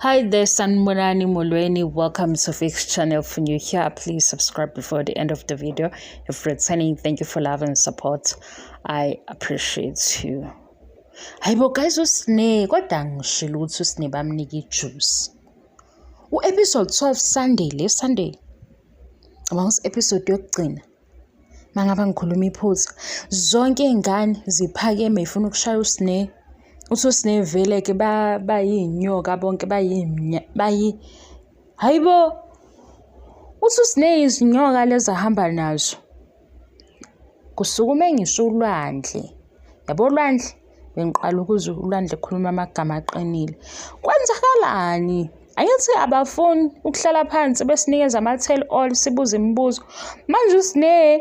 Hi there, Sanbonani Molweni. Welcome to Fix channel. If you're new here, please subscribe before the end of the video. If returning, thank you for love and support. I appreciate you. Hayibo guys, usine kodwa ngishilo ukuthi usine bamnika ijuice. Episode 12 Sunday. Abangis episode yokugcina. Mangaba ngikhuluma iphutha. Zonke izingane ziphakeme ifuna ukushaya usine. Uthi usine vele ke bayinyoka bonke hayibo. Uthi usine izinyoka lezi ahamba nazo. Kusukume ngisho ulwandle. Yabo ulwandle bengiqala ukuzwa ulwandle khuluma amagama aqinile. Kwenzakalani? Ayithi abafuni ukuhlala phansi besinikeza ama-tell all sibuza imibuzo. Manje usine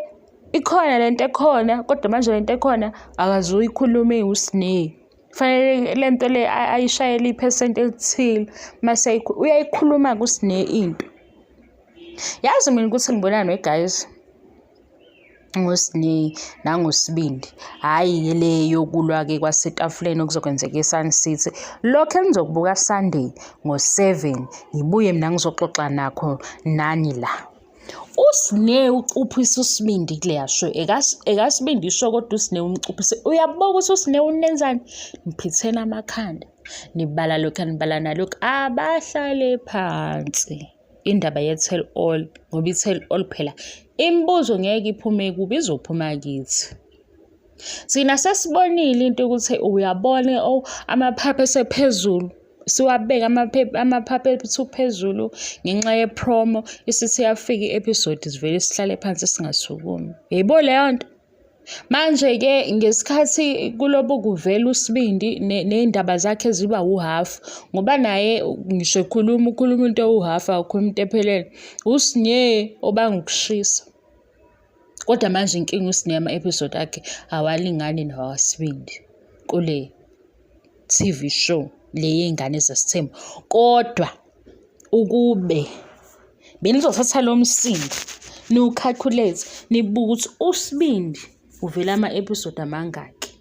ikhona lento ekhona kodwa manje lento ekhona akazuyikhuluma usine. Fanele lento le ayishayele iphesenti elithile mase uyayikhuluma kusine into. Yazi mina ukuthi ngibonana guys ngosine nangosibindi hayi le yokulwa ke kwasetafuleni okuzokwenzeka eSun City lokho enizokubuka Sunday ngo7 ngibuye mina ngizoxoxa nakho nani la. Usine ucuphisa usibindi kuleya show ekasibindi isho kodwa usine umcuphise uyabuka ukuthi usine unenzani niphithena amakhanda nibala lokho nibala nalokho abahlale phansi indaba ye-tell all ngoba i-tell all phela imibuzo ngeke iphume kubi izophuma kithi. Sina sesibonile into ukuthi uyabona amaphapha esephezulu siwabeka amaphapha ethu phezulu ngenxa yepromo isithi yafika i-episode sivele sihlale phansi singasukumi. Yebo leyo nto. Manje ke ngesikhathi kulobu kuvela usibindi neindaba zakhe ziba uhalf ngoba naye ngisho ukhuluma into uhalf akukhuluma into ephelele usinye obangikushisa. Kodwa manje inkinga usine ama-episode akhe awalingani nawasibindi kule TV show le yengane zasithembu. Kodwa ukube benizothatha lo msindo niwucalculate nibuka ukuthi usibindi uvela ama-episode amangaki,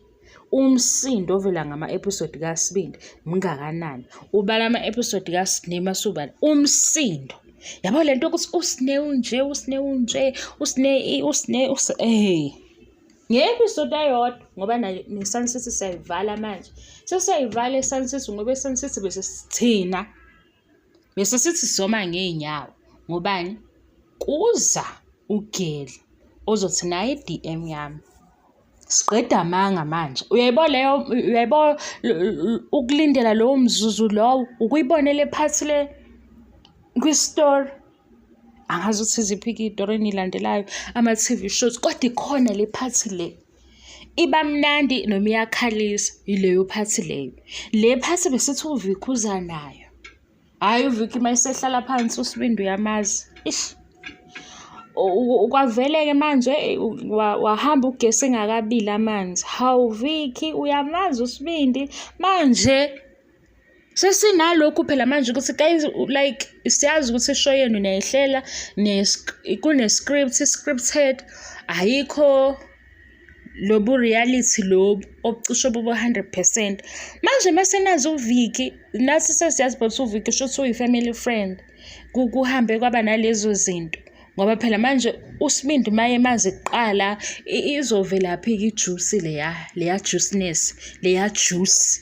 umsindo ovela ngama-episode kaSibindi mingakanani, ubala ama-episode kaSine masubala umsindo. Yabo lento ukuthi usine nge-episode ayodwa ngoba ne-Sun City siyayivala manje. Sesiyayivala e-Sun City ngoba e-Sun City bese sithi soma ngeenyawo ngobani kuza ugeli ozothi naye DM yami siqeda amanga manje. Uyayibo ukulindela lowo mzuzu lowo ukuyibonela ephathi le kwi-story. Angazi ukuthi ziphi istory enilandelayo ama-TV shows kodwa ikhona le phathi le iba mnandi noma iyakhalisa ileyo phathi leyo. Le phathi besithi uVicky uza nayo. Hayi uVicky mayisehlala phansi usibindi uyamazi. Ukwavele ke manje wahamba ugesi engakabili amanzi. Hawu Vicky uyamazi usibindi manje sesinalokhu phela manje ukuthi guys like siyazi ukuthi ishow yenu niyayihlela scripted ayikho lobu reality lobu obucishe bube 100%. Manje mase nazi uVicky nathi sesiyazi but uVicky shothi uyi-family friend kuhambe kwaba nalezo zinto ngoba phela manje usibindi maye mazi kuqala izovela phi ijuice leya juiceness leya juice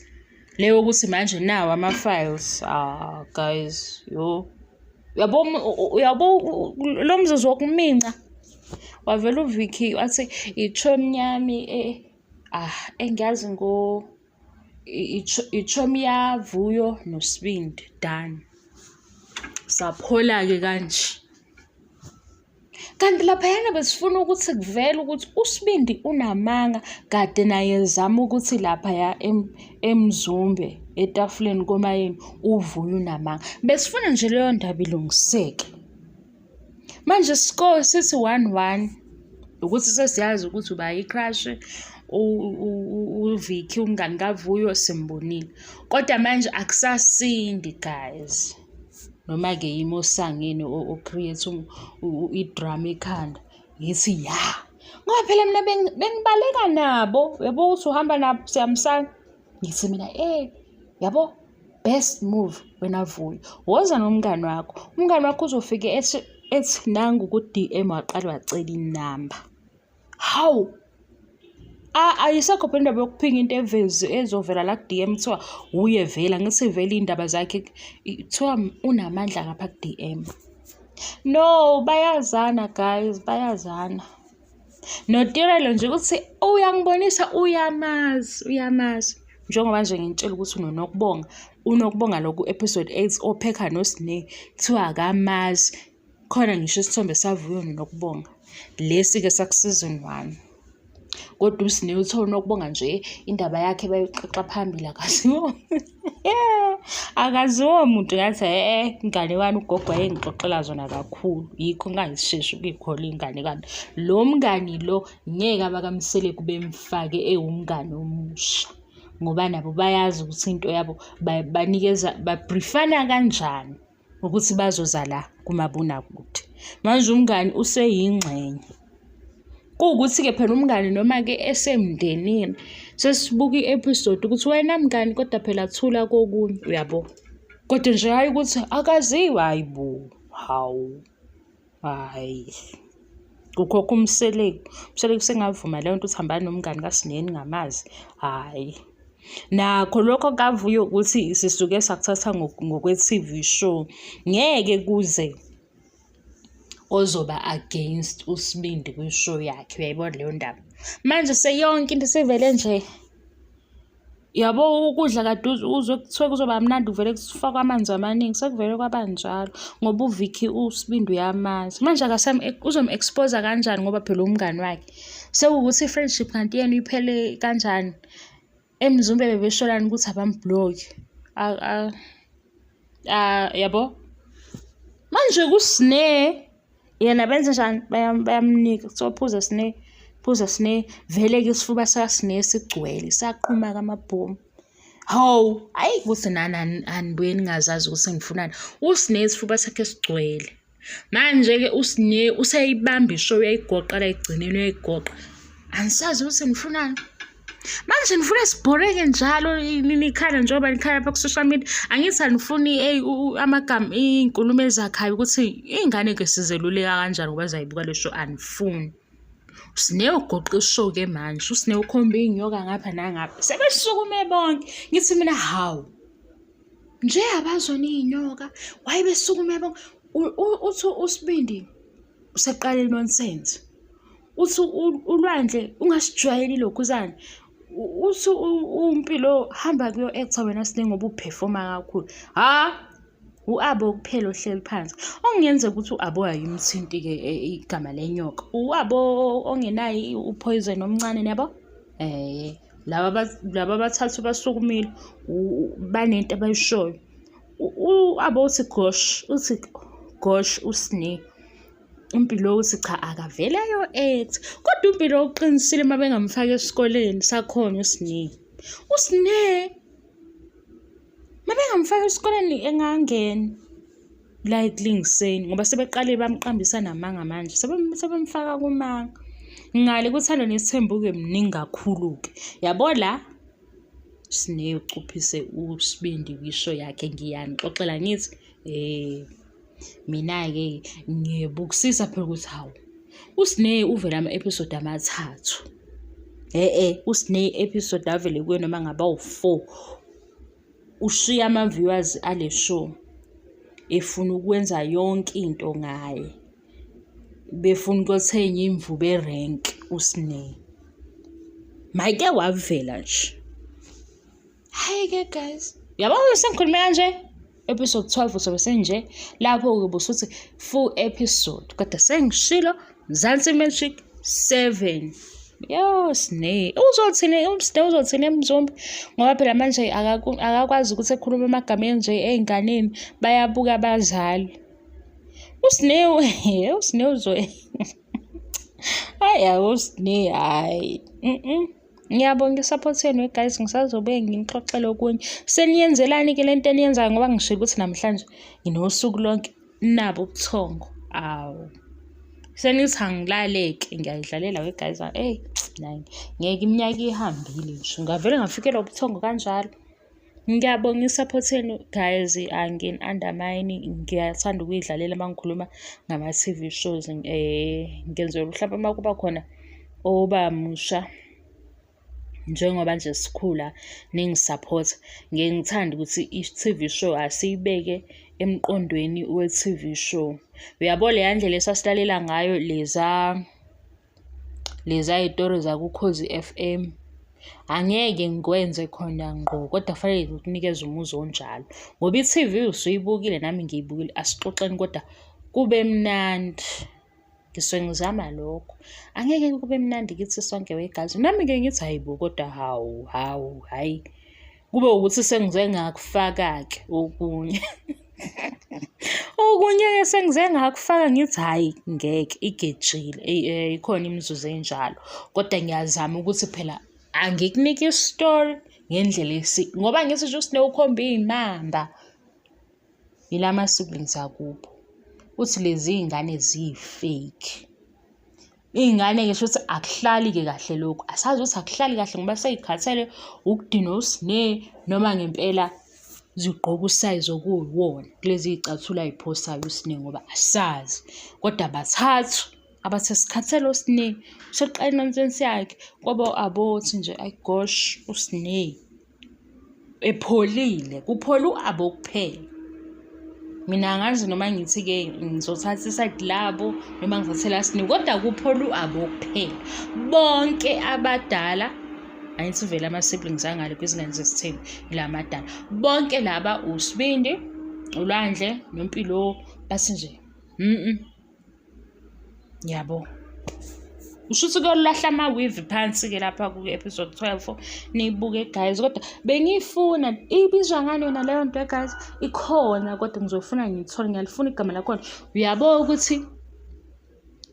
leyo ukuthi manje nawo ama-files guys yabo lo mzuzu wokuminca wavela uVicky wathi ichomi yami engiyazi ichomi yaVuyo noSibindi done saphola ke kanje. Kanti laphayana besifuna ukuthi kuvele ukuthi usibindi unamanga kade naye zama ukuthi lapha eMzumbe etafuleni komayeni uVuyo unamanga. Besifuna nje leyo ndaba ilungiseke. Manje score sithi 1-1 ukuthi sesiyazi ukuthi uba icrush uVicky umngani kaVuyo simbonile. Kodwa manje akusasindi guys. Noma ke yimo sangeni o-create i-drama ekhanda ngithi ya ngoba phela mina bengibaleka nabo yabo ukuthi uhamba nabo siyamsana ngithi mina yabo best move wena Vuyo, woza nomngani wakho. Umngani wakho uzofike ethi nangu ku-DM waqala wacela inamba. Hawu, ayisekho phela indaba yokuphinga into ezovela la ku-DM kuthiwa uye vela, ngithi vele iy'ndaba zakhe kuthiwa unamandla ngapha ku-DM. No, bayazana guys, bayazana. Notirelo nje ukuthi uyangibonisa uyamazi. Njengoba nje ngintshela ukuthi unokubonga lokhu episode 8 ophekha noSnake kuthiwa akamazi. Khona ngisho isithombe savuyo nokubonga. Lesi-ke saku-season 1. Kodwa uSnake uthe unokubonga nje indaba yakhe bayixoxa phambili akaziwo. Akaziwo umuntu ngathi ingane wami ugogo wayengixoxela zona kakhulu. Yikho ngayisheshi ukuyikhola ingane kanti lo mngani lo ngeke abakamsele kube mfake ewumngane omusha. Ngoba nabo bayazi ukuthi into yabo babriefana kanjani ukuthi bazoza la kumabonakude. Manje umngani useyingxenye. Kuwukuthi-ke phela umngani noma-ke esemndenini sesibuka i-episode ukuthi wena mngani kodwa phela thula kokunye, uyabo. Kodwa nje hayi ukuthi akaziwa, hayibo, hawu, hayi. Kukhokha umseleki sengavuma leyo nto ukuthi hambani nomngani kaSnake ngamazi, hayi. Nakho lokho kavuyo ukuthi sisuke sakuthatha ngokwe-TV show, ngeke kuze ozoba against uSibindi kwishow yakhe, uyayibona leyo ndaba. Manje seyonke into sivele nje, yabo ukudla kade uzwe kuthiwa kuzoba mnandi uvele kufakwa amanzi amaningi, sekuvele kwabanjalo ngoba uVicky uSibindi uyamazi. Manje uzom-expose kanjani ngoba phela umngani wakhe. Sekuwukuthi i-friendship kanti yena iphele kanjani. Emzumbe bebesholana ukuthi abambloki. Yabo. Manje kuSnake yena benze njani bayamnika kuthiwa phuza Snake vele-ke isifuba sikaSnake sigcwele saqhuma amabhomu. Hawu, ayi kuthi nani anibuye ningazazi ukuthi ngifunani. uSnake isifuba sakhe sigcwele. Manje-ke uSnake useyibamba ishow yayigoqa la egcineni yayigoqa. Angisazi ukuthi nifunani. Manje nifuna sibhoreke njalo nikhala njengoba nikhala lapha ku-social media. Angithi anifuni amagama iy'nkulumo ezakhayo ukuthi iy'ngane-ke sizeluleka kanjani ngoba zayibuka le show, anifuni. uSnake ugoqa ishow-ke manje. uSnake ukhomba iy'nyoka ngapha nangapha. Sebesukume bonke. Ngithi mina hawu. Nje abazona iy'nyoka. Why besukume bonke? Uthi uSibindi useqala nonsense. Uthi ulwandle ungasijwayeli lokhu uzani. Uthi uMpilo hamba kuyo-actor wena Snake ngoba uperforma kakhulu. U-Abo kuphela ohleli phansi. Okungenzeka ukuthi u-Abo ayimthinti-ke igama lenyoka. U-Abo ongenayo uPoison omncane yabo. Laba bathathu basukumile banento abayishoyo. U-Abo uthi gosh uSnake. uMpilo uthi cha akavele ayo-act. Kodwa uMpilo uqinisile uma bengamfaka esikoleni sakhona uSnake. Uma bengamfaka esikoleni engangena la eKlingseni ngoba sebeqalile bamqambisa namanga manje. Sebemfaka kumanga. Ngale kuthanda nesithembu-ke mningi kakhulu-ke. Yabo la Snake ucuphise uSibindi kwishow yakhe ngiyanixoxela ngithi mina-ke ngiyebukisisa phela ukuthi hawu uSnake uvela ama-episode amathathu. uSnake episode avele kuyo noma ngaba u4 ushiya ama-viewers ale show efuna ukwenza yonke into ngaye. Befuna ukuthenga imvu berank uSnake. Mayike wavela nje. Hayi-ke guys. Yabona sengikhulume kanje? Episode 12 sobe senje lapho-ke busuthi full episode kodwa sengishilo Mzansi Magic 7. Yo Snake uzothini emzombe ngoba phela manje akakwazi ukuthi ekhulume amagama nje ey'nganeni bayabuka abazali. uSnake uzo hayi uSnake hayi. Ngiyabonga isupporteni guys, ngisazobe nginixoxela okunye. Seniyenzelani-ke le nto eniyenzayo ngoba ngishilo ukuthi namhlanje nginosuku lonke nabo ubuthongo. Awu. Senithi angilaleke ngiyayidlalela guys. Ngeke iminyaka ihambile nje. Ngavele ngafikela ubuthongo kanjalo. Ngiyabonga i-support yenu guys, angini-undermine, ngiyathanda ukuyidlalela uma ngikhuluma ngama-T_V shows. Ngenzela mhlawumpe uma kuba khona obamusha, njengoba nje sikhula ningi-support-a, ngike ngithande ukuthi i-T_V show asiyibeke emqondweni we-T_V show. Uyabo leya ndlela esasilalela ngayo leza y'tori zakuKhozi F_M, angeke ngikwenze khona ngqo, kodwa fanele ukunikeza umuzwa onjalo ngoba i-T_V usuyibukile nami ngiyibukile, asixoxeni kodwa kube mnandi. Ngisuke ngizama lokho, angeke kube mnandi kithi sonke wegazi. Nami ngeke ngithi hayi bo, kodwa hhayi, kube ukuthi sengize ngakufaka-ke okunye okunye-ke sengize ngakufaka ngithi hhayi ngeke, igejile. Ikhona imizuzu enjalo, kodwa ngiyazama ukuthi phela angikuniki isitori ngendlela ngoba ngithi nje uS'ne ukhomba iy'mamba yila ma-siblings akubo, uthi lezi y'ngane ziyi-fake. Iy'ngane-ke shuthi akuhlali-ke kahle lokhu, asazi ukuthi akuhlali kahle ngoba sey'khathele ukudinwa uS'ne noma ngempela zigqoke usayizi okuwuwona kulezi y'cathulo ay'phosayo uS'ne, ngoba asazi. Kodwa bathathu abathe sikhathele uS'ne, useqala inonsense yakhe kwabo abothi nje ayi gosh, uS'ne epholile, kuphole u-Abo kuphela. Mina angazi noma ngithi-ke ngizothatha isayidi labo noma ngithathe laS'ne, kodwa kuphole u-Abo kuphela. Bonke abadala, angithi vele ama-siblings angale kwizingane zesithembu ila amadala, bonke laba uSibindi, uLwandle noMpilo, bathi nje yabo. Ushuthi kuyolahla ama-weave phansi-ke lapha ku-episode 12 niyibuke guys, kodwa bengiyifuna ibizwa ngani yona leyo nto guys, ikhona kodwa ngizofuna ngiyithole, ngiyalifuna igama lakhona. Uyabo ukuthi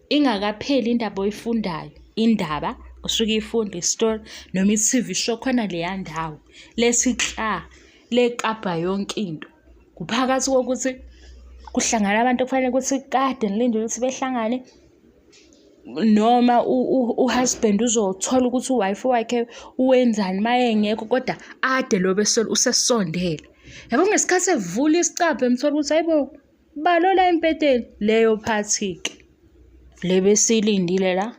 ingakapheli indaba oyifundayo, indaba usuke uyifunda i-story noma i-T_V show, khona leya ndawo lethi kla lekabha yonke into. Kuphakathi kokuthi kuhlangana abantu okufanele ukuthi kade nilindele ukuthi behlangane, noma u-husband uzothola ukuthi u-wife wakhe wenzani uma engekho, kodwa ade lo usesondele. Yabo ngesikhathi evula isicabha emthola ukuthi hayibo, balola empeteni, leyo phathi-ke le besiyilindile la.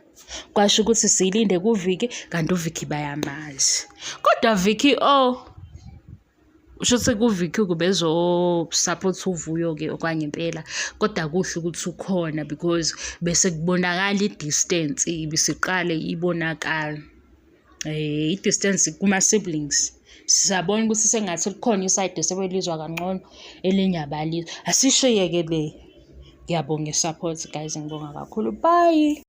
Kwasho ukuthi siyilinde kuVicky, kanti uVicky bayamazi. Kodwa Vicky usho ukuthi kuVicky kubezo-support uVuyo-ke okwangempela, kodwa kuhle ukuthi ukhona because bese kubonakala i-distance, ibisiqale ibonakala i-distance kuma-siblings. Sisabona ukuthi sengathi likhona isayidi esebelizwa kangcono, elinye abalizwa. Asishiye-ke le. Ngiyabonga i-support guys, ngibonga kakhulu, bye.